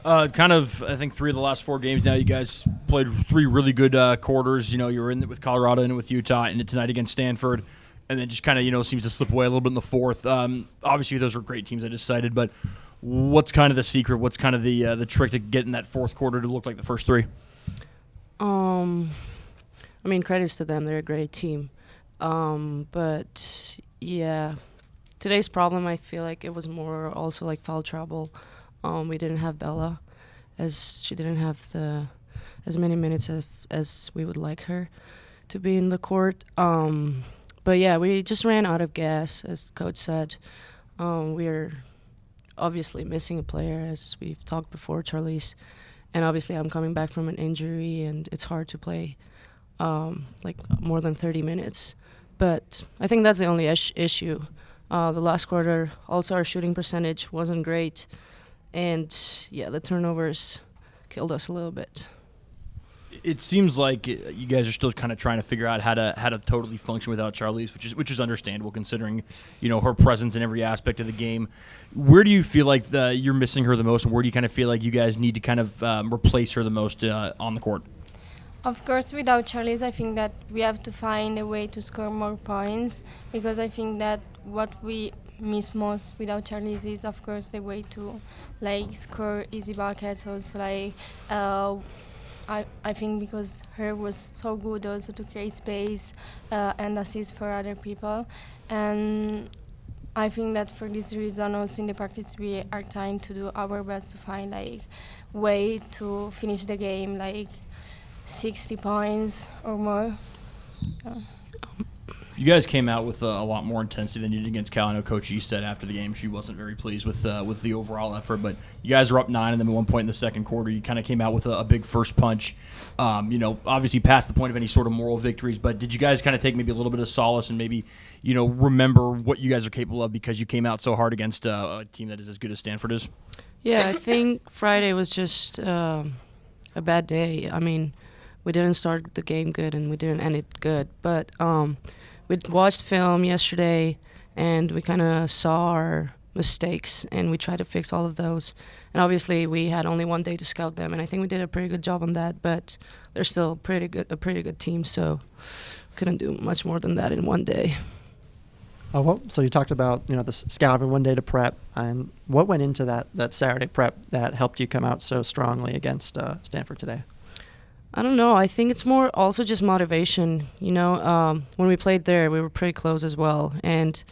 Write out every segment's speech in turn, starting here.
I think 3 of the last 4 games now, you guys played 3 really good quarters. You were in it with Colorado and with Utah, and tonight against Stanford, and then just kind of, seems to slip away a little bit in the fourth. Obviously, those are great teams I just cited, but what's kind of the secret? What's kind of the trick to getting that fourth quarter to look like the first 3? Credits to them. They're a great team. But, yeah, today's problem, I feel like it was more also like foul trouble. We didn't have Bella, as she didn't have as many minutes as we would like her to be in the court. But yeah, we just ran out of gas, as coach said. We're obviously missing a player, as we've talked before, Charlize. And obviously I'm coming back from an injury, and it's hard to play more than 30 minutes. But I think that's the only issue. The last quarter, also our shooting percentage wasn't great. And, yeah, the turnovers killed us a little bit. It seems like you guys are still kind of trying to figure out how to totally function without Charlize, which is understandable considering, her presence in every aspect of the game. Where do you feel like you're missing her the most, and where do you kind of feel like you guys need to kind of replace her the most on the court? Of course, without Charlize, I think that we have to find a way to score more points, because I think that what we miss most without Charlize is, of course, the way to score easy buckets. Also, I think because her was so good also to create space and assist for other people, and I think that for this reason also in the practice we are trying to do our best to find way to finish the game 60 points or more. You guys came out with a lot more intensity than you did against Cal. I know Coach E said after the game she wasn't very pleased with the overall effort, but you guys were up 9, and then at one point in the second quarter you kind of came out with a big first punch. Obviously past the point of any sort of moral victories, but did you guys kind of take maybe a little bit of solace and maybe remember what you guys are capable of because you came out so hard against a team that is as good as Stanford is? Yeah, I think Friday was just a bad day. We didn't start the game good and we didn't end it good, but we watched film yesterday, and we kind of saw our mistakes, and we tried to fix all of those. And obviously, we had only one day to scout them, and I think we did a pretty good job on that. But they're still a pretty good team, so couldn't do much more than that in one day. So you talked about the scouting one day to prep, and what went into that Saturday prep that helped you come out so strongly against Stanford today? I don't know. I think it's more also just motivation. When we played there, we were pretty close as well. And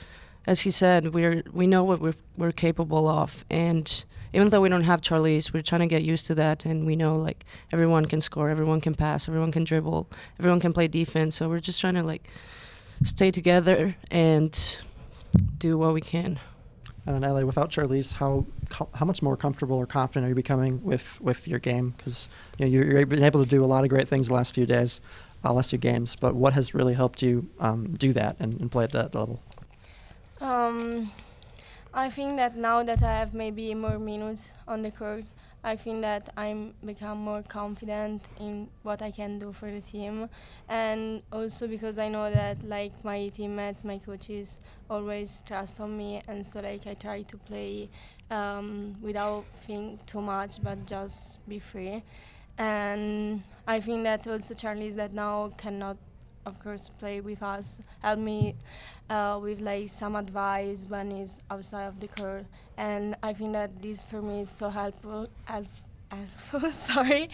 as he said, we know what we're capable of. And even though we don't have Charlize, we're trying to get used to that. And we know everyone can score, everyone can pass, everyone can dribble, everyone can play defense. So we're just trying to stay together and do what we can. And then Ellie, without Charlize, how much more comfortable or confident are you becoming with your game? Because you've been able to do a lot of great things the last few days, last 2 games. But what has really helped you do that and play at that level? I think that now that I have maybe more minutes on the court, I think that I'm become more confident in what I can do for the team, and also because I know that my teammates, my coaches always trust on me, and so I try to play without think too much, but just be free. And I think that also Charlize that now cannot, of course, play with us, help me with some advice when he's outside of the court. And I think that this for me is so helpful, sorry,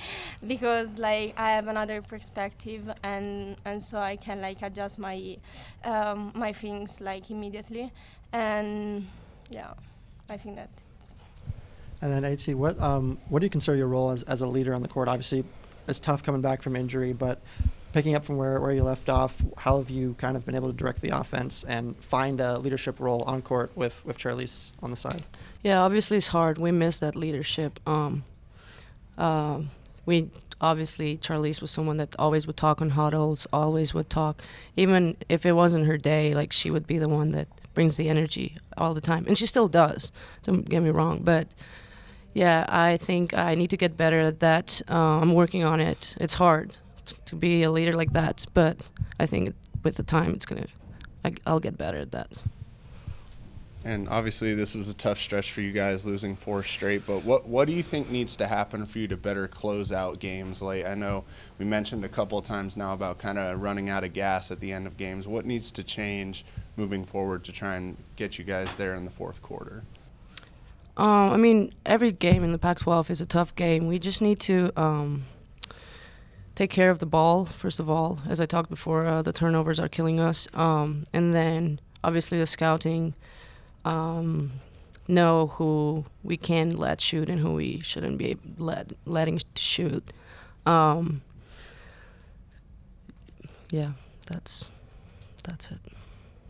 because I have another perspective, and so I can adjust my my things immediately, and yeah, I think that. And then HC, what do you consider your role as a leader on the court? Obviously, it's tough coming back from injury, but picking up from where you left off, how have you kind of been able to direct the offense and find a leadership role on court with Charlize on the side? Yeah, obviously it's hard. We miss that leadership. Charlize was someone that always would talk on huddles, always would talk. Even if it wasn't her day, she would be the one that brings the energy all the time. And she still does, don't get me wrong. But yeah, I think I need to get better at that. I'm working on it. It's hard to be a leader like that, but I think with the time I'll get better at that. And obviously this was a tough stretch for you guys, losing 4 straight, but what do you think needs to happen for you to better close out games late? I know we mentioned a couple of times now about kind of running out of gas at the end of games. What needs to change moving forward to try and get you guys there in the fourth quarter? I mean, every game in the Pac-12 is a tough game. We just need to take care of the ball, first of all. As I talked before, the turnovers are killing us. And then, obviously, the scouting, know who we can let shoot and who we shouldn't be letting shoot. Yeah, that's it.